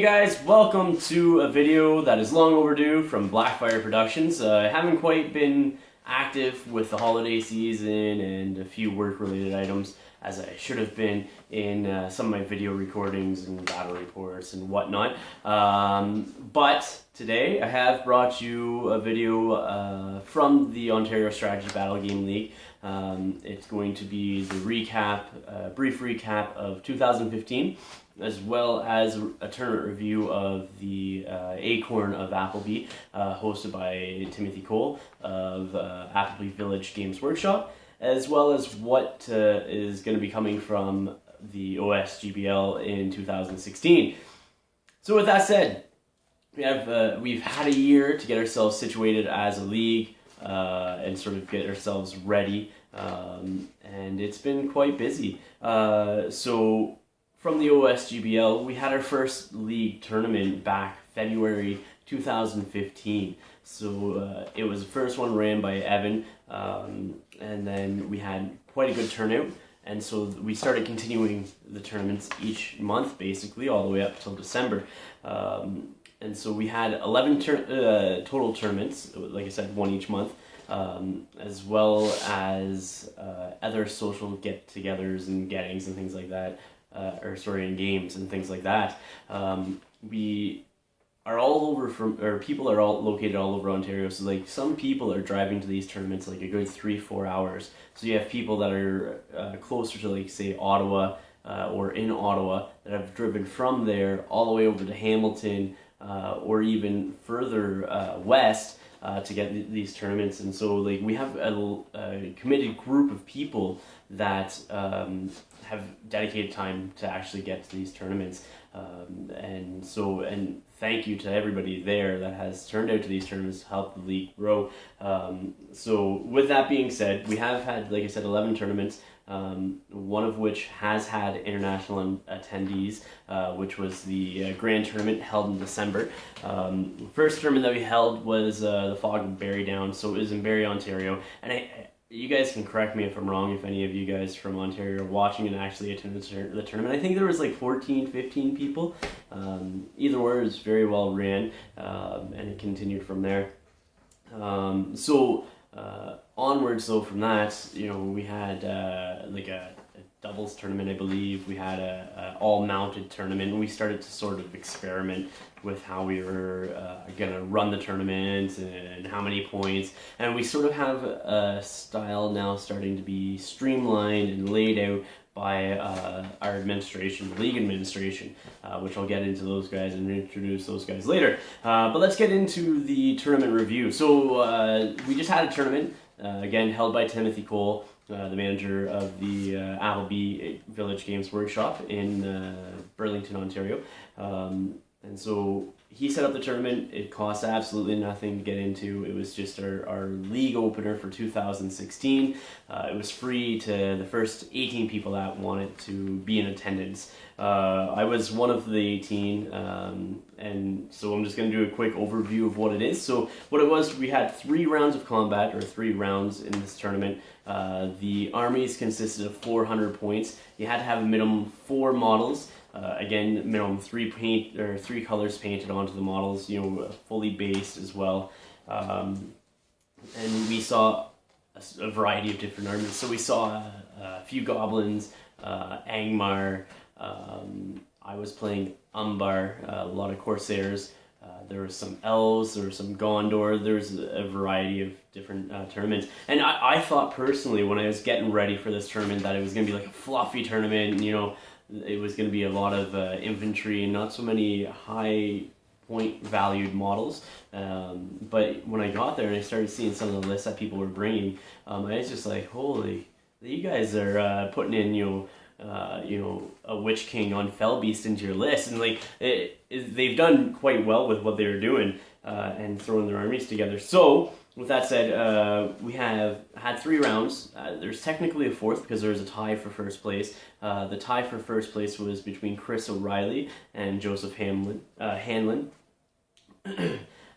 guys, welcome to a video that is long overdue from Blackfyre Productions. I haven't quite been active with the holiday season and a few work-related items as I should have been in some of my video recordings and battle reports and whatnot. But today I have brought you a video from the Ontario Strategy Battle Game League. It's going to be the brief recap of 2015, as well as a tournament review of the Acorn of Appleby, hosted by Timothy Cole of Appleby Village Games Workshop, as well as what is going to be coming from the OSBGL in 2016. So with that said, we've had a year to get ourselves situated as a league and sort of get ourselves ready, and it's been quite busy. So from the OSBGL, we had our first league tournament back February 2015. So it was the first one ran by Evan, and then we had quite a good turnout. And so we started continuing the tournaments each month, basically, all the way up till December. And so we had 11 total tournaments, like I said, one each month, as well as other social get-togethers and gettings and things like that. And games and things like that. We are all over people are all located all over Ontario. So like some people are driving to these tournaments like a good 3-4 hours. So you have people that are closer to, like, say, Ottawa or in Ottawa that have driven from there all the way over to Hamilton or even further west to get these tournaments. And so like we have a committed group of people that have dedicated time to actually get to these tournaments, and thank you to everybody there that has turned out to these tournaments to help the league grow. So with that being said, we have had, like I said, 11 tournaments, one of which has had international attendees, which was the grand tournament held in December. First tournament that we held was the Fog and Barrie Down, so it was in Barrie, Ontario, and you guys can correct me if I'm wrong, if any of you guys from Ontario are watching and actually attended the tournament. I think there was like 14, 15 people. Either way, it was very well ran, and it continued from there. Onwards though from that, we had like a doubles tournament, I believe. We had a all-mounted tournament, and we started to sort of experiment with how we were gonna run the tournament and how many points. And we sort of have a style now starting to be streamlined and laid out by our administration, the league administration, which I'll get into those guys and introduce those guys later. But let's get into the tournament review. So we just had a tournament, again held by Timothy Cole, the manager of the Appleby Village Games Workshop in Burlington, Ontario. And so he set up the tournament. It cost absolutely nothing to get into. It was just our league opener for 2016. It was free to the first 18 people that wanted to be in attendance. I was one of the 18, and so I'm just going to do a quick overview of what it is. So what it was, we had 3 rounds of combat, or 3 rounds in this tournament. The armies consisted of 400 points. You had to have a minimum 4 models. Again, minimum 3 colors painted onto the models, fully based as well. And we saw a variety of different armies. So we saw a few goblins, Angmar. I was playing Umbar, a lot of Corsairs. There were some elves, there was some Gondor. There's a variety of different tournaments. And I thought personally, when I was getting ready for this tournament, that it was going to be like a fluffy tournament, it was going to be a lot of infantry and not so many high point valued models. But when I got there and I started seeing some of the lists that people were bringing, I was just like, holy, you guys are putting in, a Witch King on Fellbeast into your list. And like, they've done quite well with what they were doing and throwing their armies together. So with that said, we have had 3 rounds. There's technically a 4th because there was a tie for first place. The tie for first place was between Chris O'Reilly and Joseph Hanlon.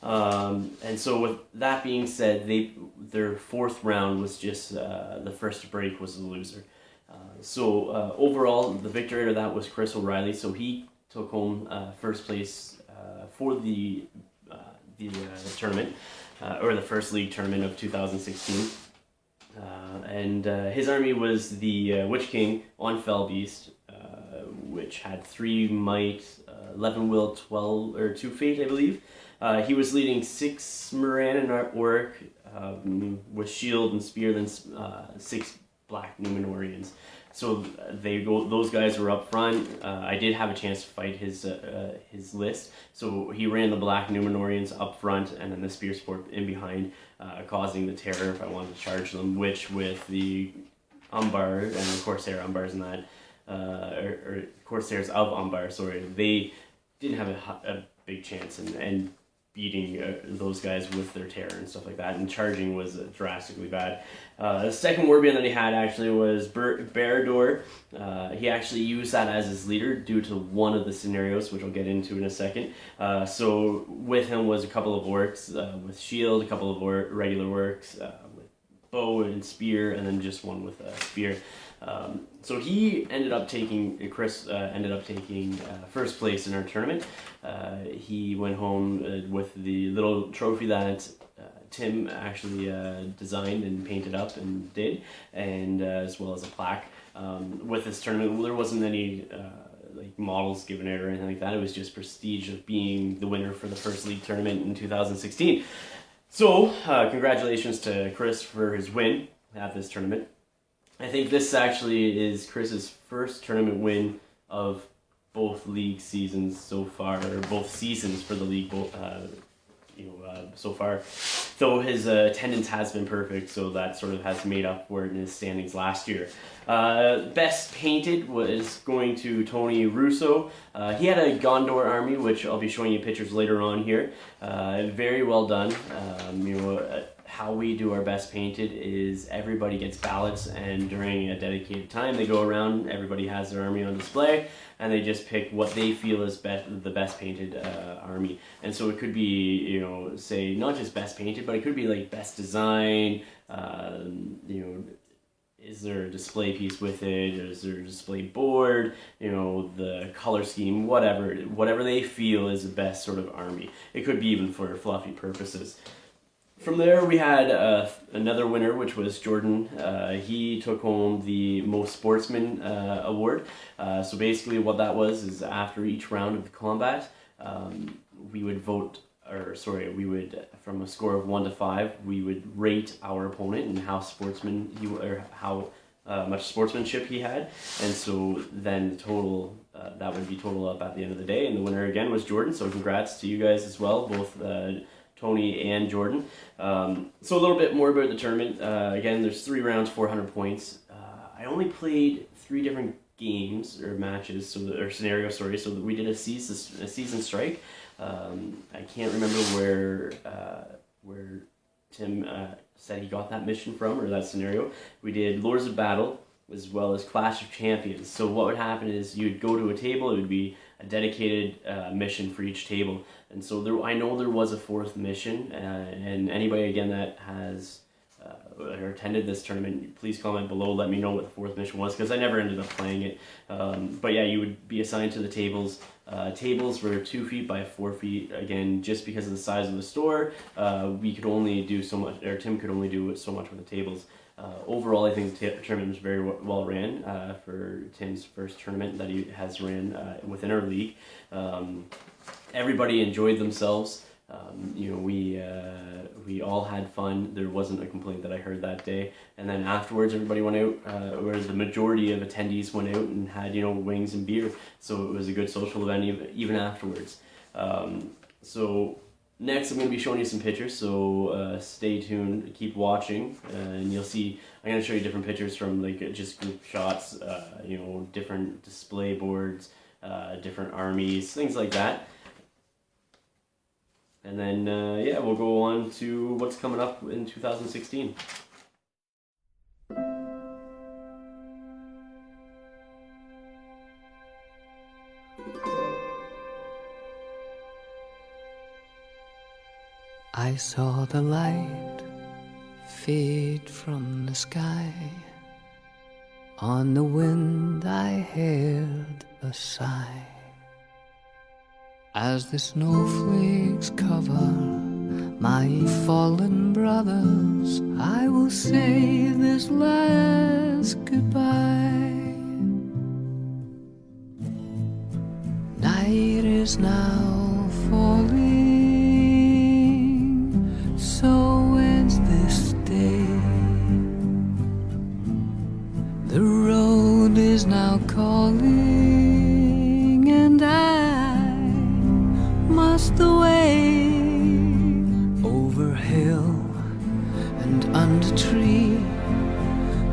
And so with that being said, their 4th round was just the first to break was the loser. So overall, the victor out of that was Chris O'Reilly. So he took home first place for the tournament, or the first league tournament of 2016. And his army was the Witch King on Fell Beast, which had 3 might, 11 will, 12 or 2 fate, I believe. He was leading 6 Moran and Orc with shield and spear, then 6 black Numenorians. So those guys were up front. I did have a chance to fight his list. So he ran the black Numenorians up front, and then the spear sport in behind, causing the terror if I wanted to charge them. Which with the Umbar and the Corsair Umbars and that, or Corsairs of Umbar, sorry, they didn't have a big chance and beating those guys with their terror and stuff like that, and charging was drastically bad. The second warband that he had actually was Beardor. He actually used that as his leader due to one of the scenarios, which I'll get into in a second. So with him was a couple of orcs with shield, a couple of regular orcs with bow and spear, and then just one with a spear. So he ended up taking, Chris ended up taking first place in our tournament. He went home with the little trophy that Tim actually designed and painted up and did, and as well as a plaque. With this tournament, there wasn't any like models given out or anything like that. It was just prestige of being the winner for the first league tournament in 2016. So congratulations to Chris for his win at this tournament. I think this actually is Chris's first tournament win of both league seasons so far, or both seasons for the league, so far. Though his attendance has been perfect, so that sort of has made up for it in his standings last year. Best painted was going to Tony Russo. He had a Gondor army, which I'll be showing you pictures later on here. Very well done. How we do our best painted is everybody gets ballots, and during a dedicated time they go around, everybody has their army on display, and they just pick what they feel is the best painted army. And so it could be, say not just best painted, but it could be like best design, is there a display piece with it, is there a display board, the color scheme, whatever they feel is the best sort of army. It could be even for fluffy purposes. From there, we had another winner, which was Jordan. He took home the Most Sportsman award. So basically what that was is after each round of the combat, we would from a score of 1 to 5, we would rate our opponent and how how much sportsmanship he had. And so then the total, that would be total up at the end of the day. And the winner again was Jordan. So congrats to you guys as well, both Tony and Jordan. So a little bit more about the tournament. Again, there's 3 rounds, 400 points. I only played 3 different games or matches, or scenarios, sorry. So we did a season strike. I can't remember where Tim said he got that mission from, or that scenario. We did Lords of Battle as well as Clash of Champions. So what would happen is you'd go to a table. It would be a dedicated mission for each table. And so I know there was a 4th mission, and anybody again that has or attended this tournament, please comment below, let me know what the 4th mission was, because I never ended up playing it. But yeah, you would be assigned to the tables. Tables were 2 feet by 4 feet. Again, just because of the size of the store, we could only do so much, or Tim could only do so much with the tables. Overall, I think the tournament was very well ran for Tim's first tournament that he has ran within our league. Everybody enjoyed themselves. We all had fun. There wasn't a complaint that I heard that day. And then afterwards, everybody went out, where the majority of attendees went out and had wings and beer. So it was a good social event even afterwards. So next, I'm going to be showing you some pictures, so stay tuned, keep watching, and you'll see, I'm going to show you different pictures from just group shots, different display boards, different armies, things like that. And then, we'll go on to what's coming up in 2016. I saw the light fade from the sky. On the wind I heard a sigh. as the snowflakes cover my fallen brothers, I will say this last goodbye. Night is now falling, so ends this day. The road is now calling, and I must away over hill and under tree,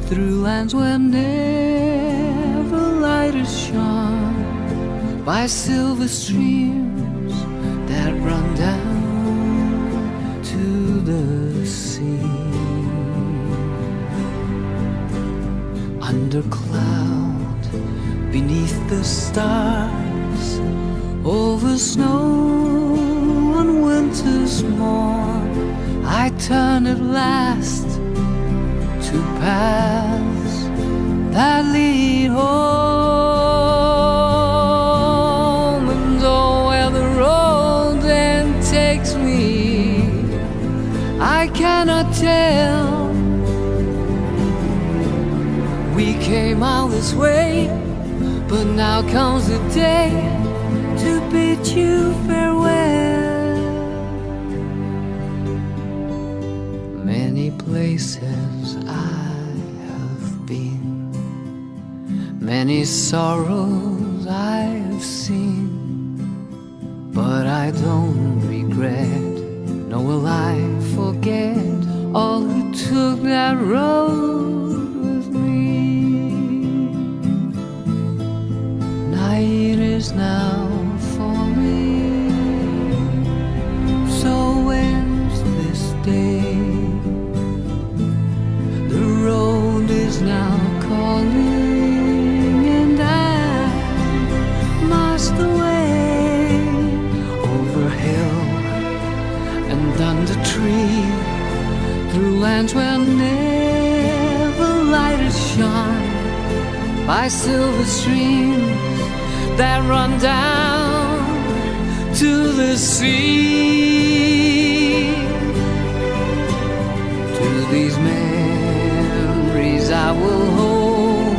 through lands where never light is shone, by silver streams that run down to the sea. Under cloud, beneath the stars, over snow on winter's morn, I turn at last to paths that lead home. And oh, where the road then takes me, I cannot tell. We came all this way, but now comes the day to bid you farewell. Many places I have been, many sorrows I have seen, but I don't regret, nor will I forget all who took that road with me. Night is now falling, so ends this day. The road is now calling, and I must away over hill and under tree, through lands where never light is shone, by silver streams that run down to the sea. To these memories I will hold,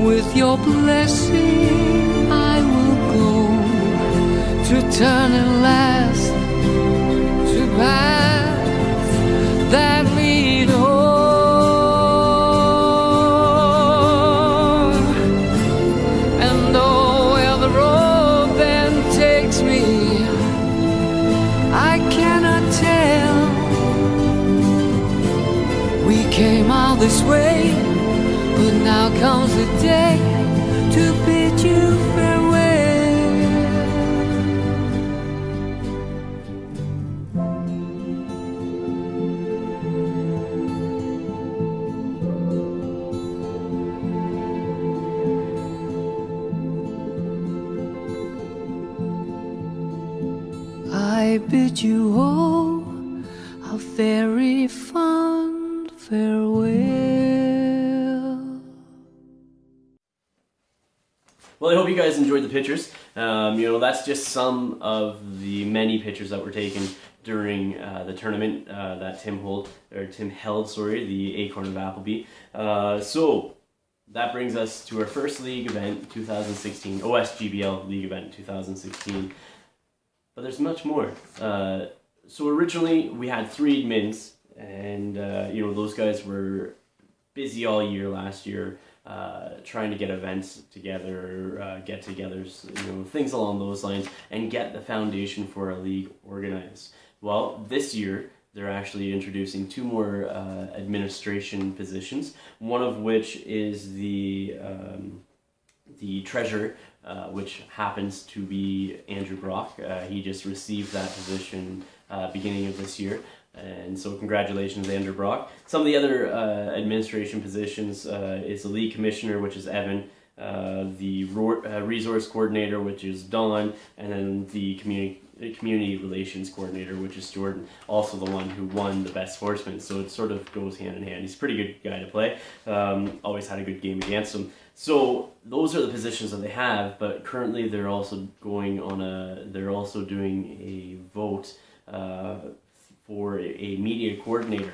with your blessing I will go, to turn at last to paths that lead home. And oh, where the road then takes me, I cannot tell. We came all this way, but now comes the day to bid you farewell. I bid you all a very fond farewell. Well, I hope you guys enjoyed the pictures. That's just some of the many pictures that were taken during the tournament that Tim held, the Acorn of Appleby. So that brings us to our first league event, 2016, OSGBL league event, 2016. But there's much more. So originally we had 3 admins, and those guys were busy all year last year, trying to get events together, get-togethers, things along those lines, and get the foundation for a league organized. Well, this year they're actually introducing 2 more administration positions. One of which is the treasurer, which happens to be Andrew Brock. He just received that position beginning of this year. And so congratulations, Andrew Brock. Some of the other administration positions is the league commissioner, which is Evan, the resource coordinator, which is Dawn, and then the community relations coordinator, which is Jordan, also the one who won the best sportsman. So it sort of goes hand in hand. He's a pretty good guy to play. Always had a good game against him. So those are the positions that they have. But currently, they're also doing a vote for a media coordinator.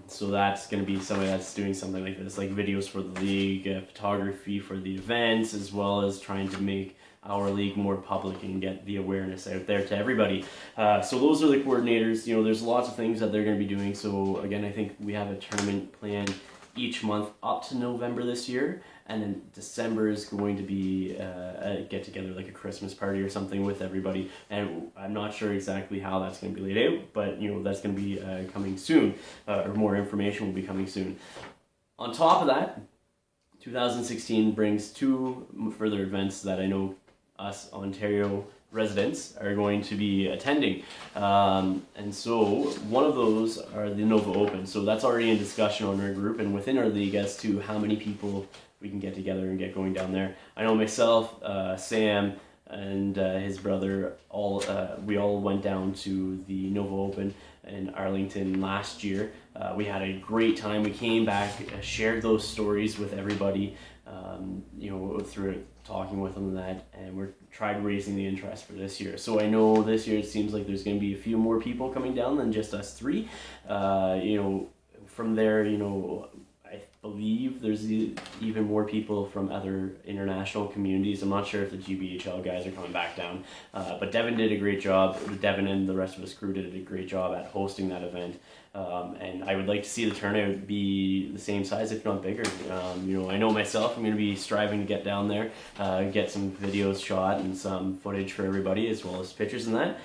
So that's going to be somebody that's doing something like this, like videos for the league, photography for the events, as well as trying to make our league more public and get the awareness out there to everybody. So those are the coordinators. There's lots of things that they're going to be doing. So again, I think we have a tournament planned each month up to November this year, and then December is going to be a get together, like a Christmas party or something with everybody. And I'm not sure exactly how that's going to be laid out, but that's going to be coming soon, or more information will be coming soon. On top of that, 2016 brings two further events that I know us Ontario residents are going to be attending, and so one of those are the Nova Open. So that's already in discussion on our group and within our league as to how many people we can get together and get going down there. I know myself, Sam, and his brother, we all went down to the Nova Open in Arlington last year. We had a great time. We came back, shared those stories with everybody, through talking with them and we're tried raising the interest for this year. So I know this year it seems like there's going to be a few more people coming down than just us three. From there, I believe there's even more people from other international communities. I'm not sure if the GBHL guys are coming back down, but Devin did a great job. Devin and the rest of his crew did a great job at hosting that event. And I would like to see the turnout be the same size, if not bigger. I know myself, I'm going to be striving to get down there, get some videos shot and some footage for everybody, as well as pictures and that.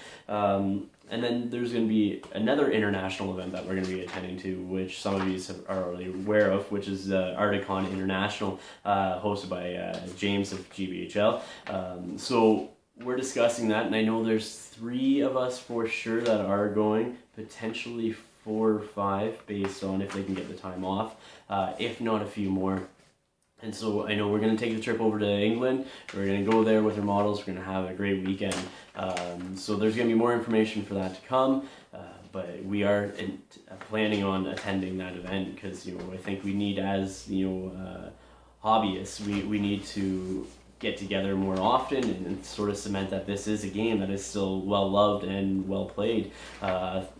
And then there's going to be another international event that we're going to be attending to, which some of you are already aware of, which is Articon International, hosted by James of GBHL. So we're discussing that, and I know there's 3 of us for sure that are going, potentially 4 or 5, based on if they can get the time off, if not a few more. And so I know we're going to take the trip over to England. We're going to go there with our models. We're going to have a great weekend. So there's going to be more information for that to come. But we are planning on attending that event because, I think we need, as, hobbyists, we need to get together more often and sort of cement that this is a game that is still well loved and well played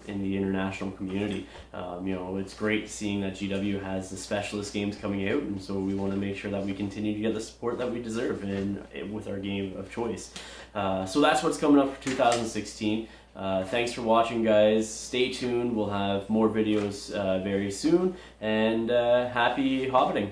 in the international community. It's great seeing that GW has the specialist games coming out, and so we want to make sure that we continue to get the support that we deserve with our game of choice. So that's what's coming up for 2016. Thanks for watching, guys. Stay tuned. We'll have more videos very soon, and happy hobbiting.